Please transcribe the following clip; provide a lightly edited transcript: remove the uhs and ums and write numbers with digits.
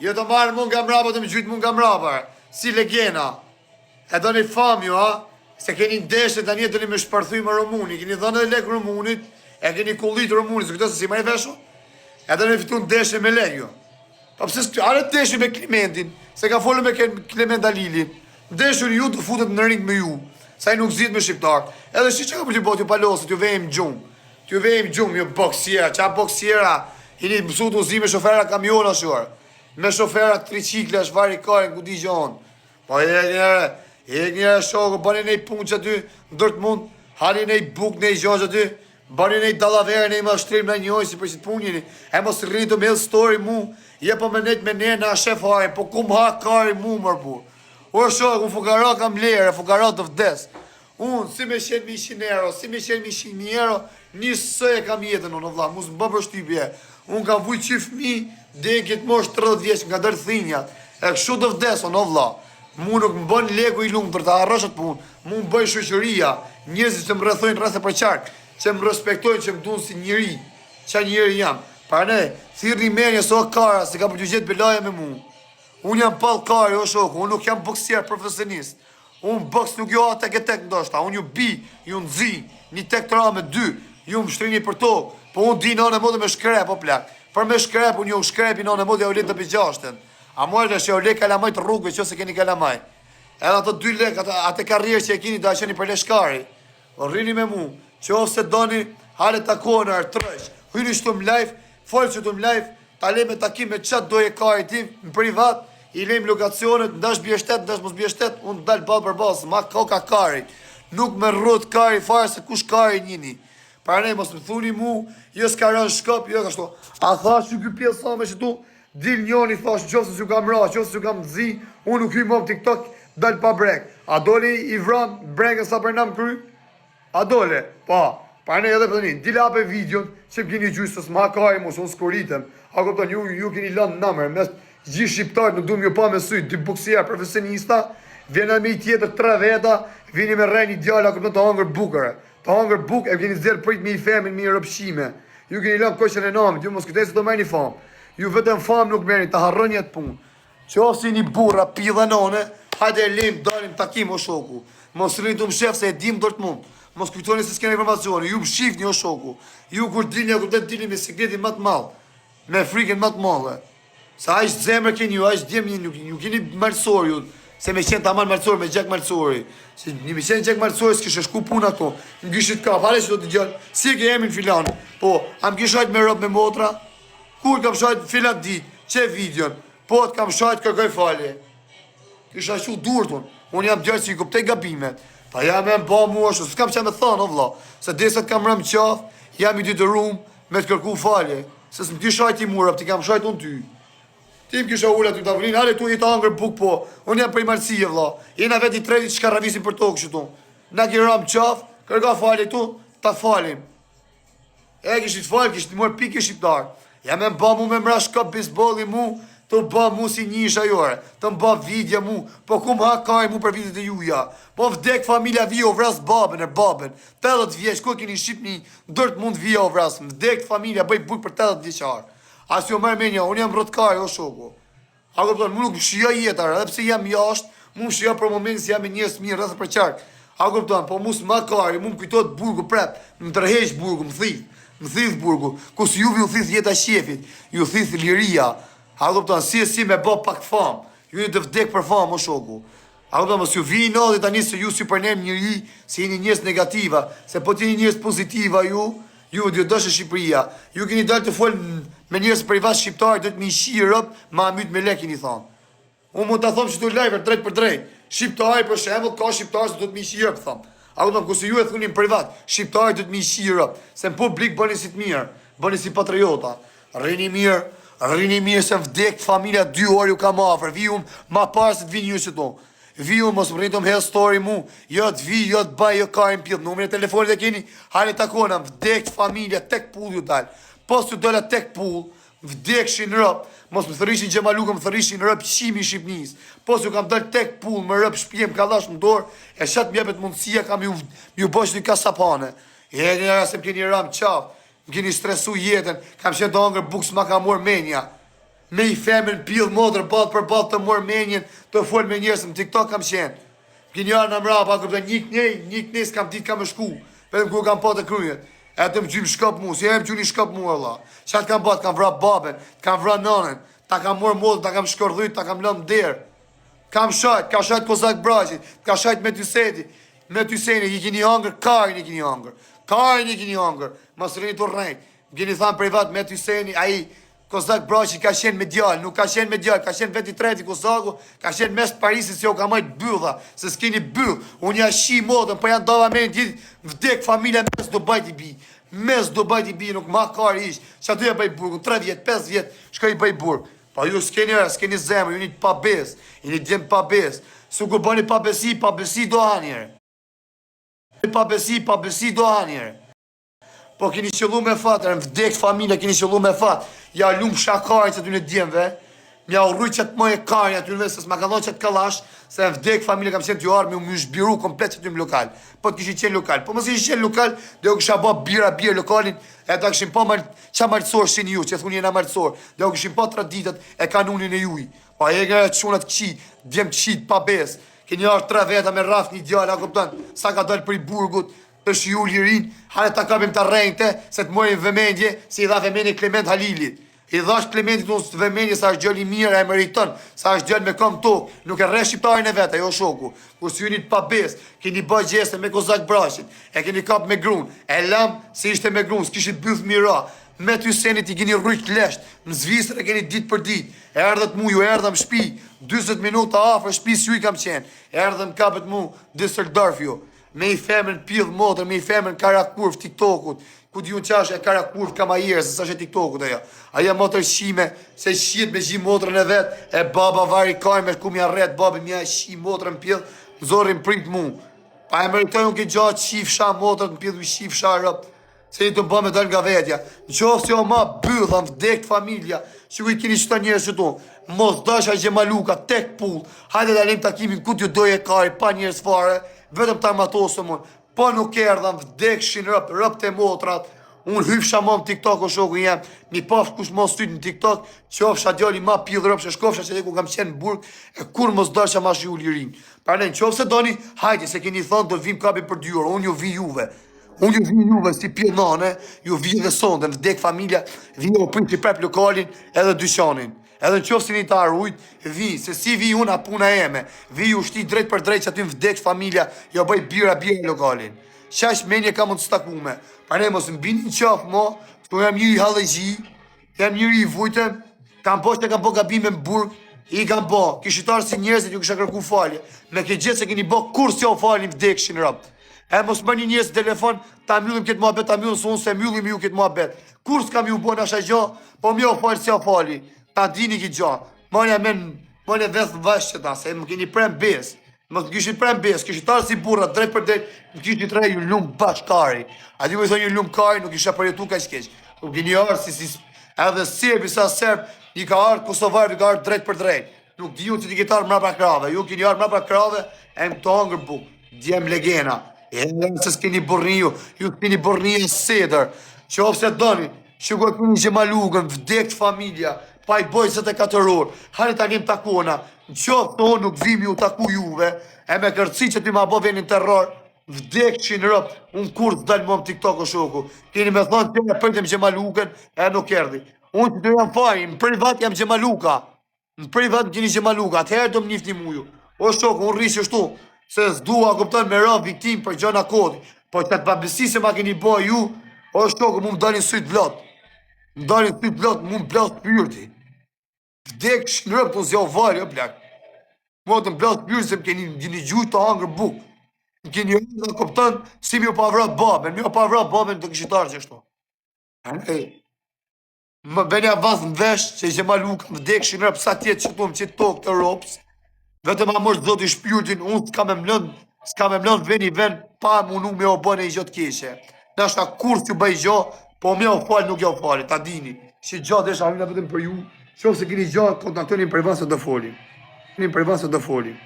Jo të marrë mund nga mrapa të më gjytë mund nga mrapa. Si legena. E do një fam ju, ha? Se keni ndeshë të një të një me shparthuj më Romuni. Keni dhënë dhe lek Romunit, e keni kullit Romunit, së këto se si ma i vesho? E do një fitu ndeshë me lek ju. Pa pëse s'kjo, are ndeshë me Klementin, se ka folë me Klement Dalilin. Ndeshë ju të futet në ring me ju. Sa i nuk zit me shqiptar. Edhe shi që ka për të bot, ju palosët, ju vejmë gjumë. Ju vejmë gjumë, ju boksiera. Qa boksiera? Hini mësu të uzi me shofera kamiona shuar. Me shofera tricikle, shvari karin, ku di gjonë. Po e njëre shokë, bani nej punë që aty, ndërt mund, hani nej buk, nej gjonë që aty, bani nej dalavere, nej mashtrim, nej njoj, si për që të punjini. E mos rritë të me hëllë story mu, je po me nejt me ne në shef harin, po kum ha kari mu mërbu. O shokë, unë fukara kam lere, fukara të vdes. Unë, si me qenë 100 euro, si me qenë 100 euro, njësë e kam jetën, unë vla, musë më bë për shtypje. Unë kam vuj qif mi, dhe në këtë mosh 30 vjeç, nga dërë thinjat, e kështu të vdes, unë vla. Mu nuk më bën leku i lumë për të arrëshat punë, mu më bëjnë shoqëria, njëzit që më rrethojnë rreth e për qarkë, që më respektojnë, që më dunë si njëri, që njëri jam. Para ne, thirë një menje, so kara, se ka për të gjithë belaje me mu. Unë jam pal kari, o shokë, unë nuk jam boksier profesionist. Unë boks nuk jo atek e tek ndoshta, unë ju bi, ju nëzi, një tek të ra me 2, ju më shtrini për tokë, po unë di në në modë me shkrep, o plak. Për me shkrep, unë ju shkrepi në në modë ja u litë të pëgjashten. A mojë që ja u le kalamaj të rrugve që se keni kalamaj. Edhe ato 2 lek, atë karrierë që e kini do a qeni për leshkari. O rrini me mu, që ose doni, hale takone, artrësh, hyni shtu më live, folë që tu më live, ta le me takim me qatë doje kari tim, në privat, i lejmë lokacionet, ndash bje shtet, ndash mos bje shtet, unë dalë balë për balë, ma koka kari. Nuk me rrët kari farë se kush kari njini. Para ne, mos më thuni mu, jo s'ka rënë shkop, jo ka shto. A thash që ky pjesë sa me që tu, dil njoni thash, qofse s'ju kam ra, qofse s'ju kam zi, unë nuk hyj më op TikTok, dalë pa brek. A dole i vran brekën sa për nam kry? A dole? Pa. Para ne edhe për një, dile ape videon, që më keni gjysës, ma kari mos, unë s'koritem. A këpëton, ju keni lanë nëmër, mes gjithë shqiptarët nuk du më ju pa me sytë, dy boksier profesionista, vjena me i tjetër 3 veta, vini me rejnë i djalla, këpëton të hangër bukëre. Të hangër bukë, e keni zirë prit me i femin, me i rëpshime. Ju keni lanë koqën e namit, ju mos këtej se të merë një famë. Ju vetëm famë nuk merë një, të harrën jetë punë. Që ofë si një burra, pi dhe none, hajde e lim, dalim takim o shoku. Mos rrinë të më shef se e dim dërtë mund. Mos kujtoni se s'kene informacioni, ju më shifni o shoku. Ju kur dilni, kur të dilni me sekretin më të malë, me frikën më të malë. Sa a ishtë zemër keni ju, a ishtë djemë ju keni mërësor ju, se me qenë ta marë mërësor me gjek mërësori. Se një me qenë gjek mërësori s'kishe shku puna këto, më gishit ka, fale që do të gjallë, si ke emin filan, po, a më kishajt me rëp me motra, kur kam shajt filan dit, që videon, po të kam shajt kërkoj falje. Kisha shu durtun, unë jam djerë që i kuptej gabimet, pa jam e më ba mua shumë, s'kam që me thonë, o vla, se deset kam rëmë qaf, jam i dy të rumë me të kërku falje, se s'më ti shajt i murap, ti kam shajt unë ty. Ti më kisha ulla ty të avlin, ale tu i të angër buk po, unë jam prej marësije vla, jena vet i tretit që ka ravisin për tokë qëtu. Na ki rëmë qaf, kërka falje tu, ta falim. E kishit falj, kishit mërë pike shqiptar. Jam e mba mu me mra shkop bisbolli mu, të mba mu si një shajore, të mba vidja mu, po ku më hakaj mu për videt e juja. Po vdek familja vija o vras babën e babën, 80 vjeç, ku keni Shqipni, ndërt mund vija o vras, vdek familja, bëj bujk për 80 vjeqar. As jo mërë menja, unë jam rëtkari, o shoko. A këpëton, mu nuk shia jetar, edhe pse jam jashtë, mu shia për moment si jam e njës mirë, rrëthë për qarkë. A këpëton, po mu s'ma kari, mu më kujtot burgu prep, më tërheq burgu, më thith burgu, ku si juve ju thith jeta shefit, ju thith liria. A këpëton, si me bo pak famë, ju një të vdek për famë, o shoku. A këpëton, mos ju vi në dhe tani se ju si përnem njëri, se jeni njës negativa, se po t'jeni njës pozitiva ju dhe dëshë Shqipëria, ju keni dalë të folë me njërës privat shqiptarë, do të mi shirëp, ma mytë me lek, keni thonë. Unë mund të thomë që të lajver, drejt për drejt. Shqiptarë, për shemë, ka shqiptarë se do të mi shirëp, thomë. A këtëm, këse ju e thunin privat, shqiptarë do të mi shirëp, se në publik bëni si të mirë, bëni si patriota. Rini mirë, se vdek familja 2 orë ju ka ma afer, vi unë ma parë se të vini ju që to. Vi unë, mos më rritë më hell story mu, jo të vi, jo të baj, jo karin pjellë, numër e telefonit e keni, hajnë takona, vdek familja, tek pull ju dalë. Pos ju dola tek pull, vdekshin rëp, mos më thërishin Gjemalukë, më thërishin rëp qimi Shqipnis. Pos ju kam dalë tek pull, më rëp shpjem, ka dhash më dorë, e shatë mjepet mundësia kam ju bësh një kasapane. E njëra se më keni ram qaf, më keni stresu jetën, kam qenë të angër buks ma ka mor menja. me i femën pjellë modrë, balë për balë të morë menjen, të folë me njerësëm, TikTok kam qenë. Gjenjarë në mrapa, këpëtë një kënej s'kam ditë kam shku, vetëm ku kam pa të kryet. E të më gjymë shkop mu, si e më gjymë shkop mu, Allah. Qatë kam bat, kam vra baben, kam vra nanën, ta kam morë modrë, ta kam shkordhyt, ta kam lëmë derë. Kam shajt, ka shajt Kozak Braqit, ka shajt me Tyseti. Me Tyseni, i kini hangër, karin i kini hangër. Karin i kini hangër, mos rini të rrejt. Gjeni thamë privat me Tyseni, a i Kozak Braqit ka qenë me djallë, nuk ka qenë me djallë, ka qenë veti treti Kozaku, ka qenë mes Parisit si o ka majtë bëlla, se s'kini bëll. Unë ja shi modën, për janë dava me në gjithë, vdek familja mes do bajt i bi. Mes do bajt i bi, nuk ma kari ishë. Qa duja bëj burgu, 3 vjetë, 5 vjetë, shkoj bëj burg. Pa ju s'keni zemër, ju një pa bes, ju një djemë pa bes. Su ku bëni pa besi do anjerë. Pa besi do anjerë. Po keni qëllu me fatë, në vdekt familja keni qëllu me fatë. Ja lumë shakarin që ty në djemëve, mja u rrujt që të mojë karin aty nëve, se s'ma ka dhonë që të kalash, se në vdekt familja kam qenë t'ju arë, me shbiru komplet që ty në lokal. Po të kishë qenë lokal. Po mësë kishë qenë lokal, dhe u kësha ba birë lokalin, e ta këshim pa qa marëtësor shenë ju, që thuni jena marëtësor, dhe u këshim pa traditat e kanunin e juj. Pa e nga qunat këqi, djemë qit pa bes, keni arë 3 veta me raf një djallë, a këptan, sa ka dalë për i burgut, të shiu lirin, hane ta kapim të rejnëte, se të mojnë vëmendje, si i dha vëmendje Klement Halilit. I dhash Klementit unë vëmendje sa është gjëll i mirë e meriton, sa është gjëll me kom tokë, nuk e rre shqiptarin e veta, jo shoku. Kur si unit pa bes, keni bëj gjeste me Kozak Braqit, e keni kap me grun, e lam se ishte me grun, s'kishit byth mira, me Tysenit i keni rrujt lesht, më zvisër e keni dit për dit, e erdhët mu, ju erdhëm shpi, 20 minuta afër shpi si ju i kam qenë, e erdhëm kapet mu, Düsseldorf ju. Me i femën pjellë modër, me i femën karakurv TikTokut, ku di unë qash e karakurv kam ajerë, se sa që TikTokut aja. Aja motër shime, se shqit me shi modrën e vetë, e baba vari kajnë me shku mja rretë, babi mja shi modrën pjellë, më zorin prit mu. Pa e meritoj unë ke gjatë shifësha modrën pjellë, u shifësha rëpë, se i të mba me dal nga vetja. Në qofë se o ma bëllë, në vdekt familja, që ku i kini qëta njërës që tu, mos dasha gjemaluka, tek pull, hajde dalim takimin ku t'ju doje kari, pa njërës fare, vetëm ta matosëm unë, po nuk erdhëm, vdekshin rëp të motrat, unë hyfsha ma në TikTok o shoku jem, mi paf kush mos sytë në TikTok, qofsha djali ma pjellë rëp, që shkofsha që dhe ku kam qenë burg, e kur mos dasha ma shi u lirin. Pra ne, në qofë se doni, hajde, se keni thonë do vim kapi për 2 orë, unë ju vi juve. Unë ju vi juve si pjellë nane, ju vi dhe sonde, në vdek familja, vi o prind që prep lokalin edhe dyshanin. Edhe në qofë si një të arrujt, vi, se si vi unë a puna eme, vi ju shti drejt për drejt që aty në vdek familja, jo bëj bira lokalin. Qash menje ka mund të stakume. Pra ne mos më bini në qafë mo, këtu jam njëri halëgji, jam njëri i vujtëm, kam po që kam po gabime në burg, i kam po, kishitarë si njerëzit ju kisha kërku falje, me ke gjithë se keni bo kur s'ja u falje në vdekshin rëpë. E mos më një njërës në telefon, ta mjullim këtë muhabet, ta mjullim së unë se mjullim ju këtë muhabet. Kur s'kam ju bo në asha gjo, po mjo falje s'ja u falje. Ta dini ki gjo, mënja veth vash që ta, se më keni prem bes, më të kishit prem bes, kishitarë si burra, drejt për drejt, më kishit rej ju lumë bashkari, a di më i thonë ju lumë kari, nuk isha përjetu ka shkeq, nuk keni arë si, edhe serbi sa serb, një ka arë Kosovar, një ka arë drejt për drejt, nuk di ju që ti ki arë mrapa krave, ju keni arë mrapa krave, e më të hangër buk, djem legena, e në se s'keni burni ju s'keni burni e seder, që ofse doni, që ku e keni gjemalugën, vdekt familja, pa i boj 24 orë, hane ta njëm takona, në qofë të unë nuk vim ju taku juve, e me kërci që ty ma bo venin terror, vdek që në rëpë, unë kur të dalë më më TikTok o shoku, keni me thonë të e përtëm gjemaluken, e nuk erdi. Unë që të jam fajnë, në privat jam gjemaluka, në privat keni gjemaluka, atëherë do më njifti mu ju. O shoku, unë rrishë shtu, se s'dua kupton me ra viktim për gjona kodi, po që të pabesi se ma keni bo ju, o shoku, mu më dalin sytë vlot. Më dalin sytë vlot, mu më blas pyrti. Vdek shnërëp të zjo valë, jo plak. Mo të më blas pyrti se më keni gjujt të hangër buk. Më keni hangër dhe koptan si mi o pavrat babën. Mi o pavrat babën të këshitarë që shto. Më venja vazë në vesh që i gjema luka vdek shnërëp sa tjetë që tu më qitë tokë të ropës. Vetëm a mërë zot i shpyrtin, unë s'ka me mlën veni ven pa munu me o bëne i gjotë keshe. Nashta kur s'ju bëj gjo, po me o falë nuk jo falë, ta dini. Që gjatë dhe shamina vetëm për ju, qofë se keni gjatë kontaktoni për vasët dhe folim.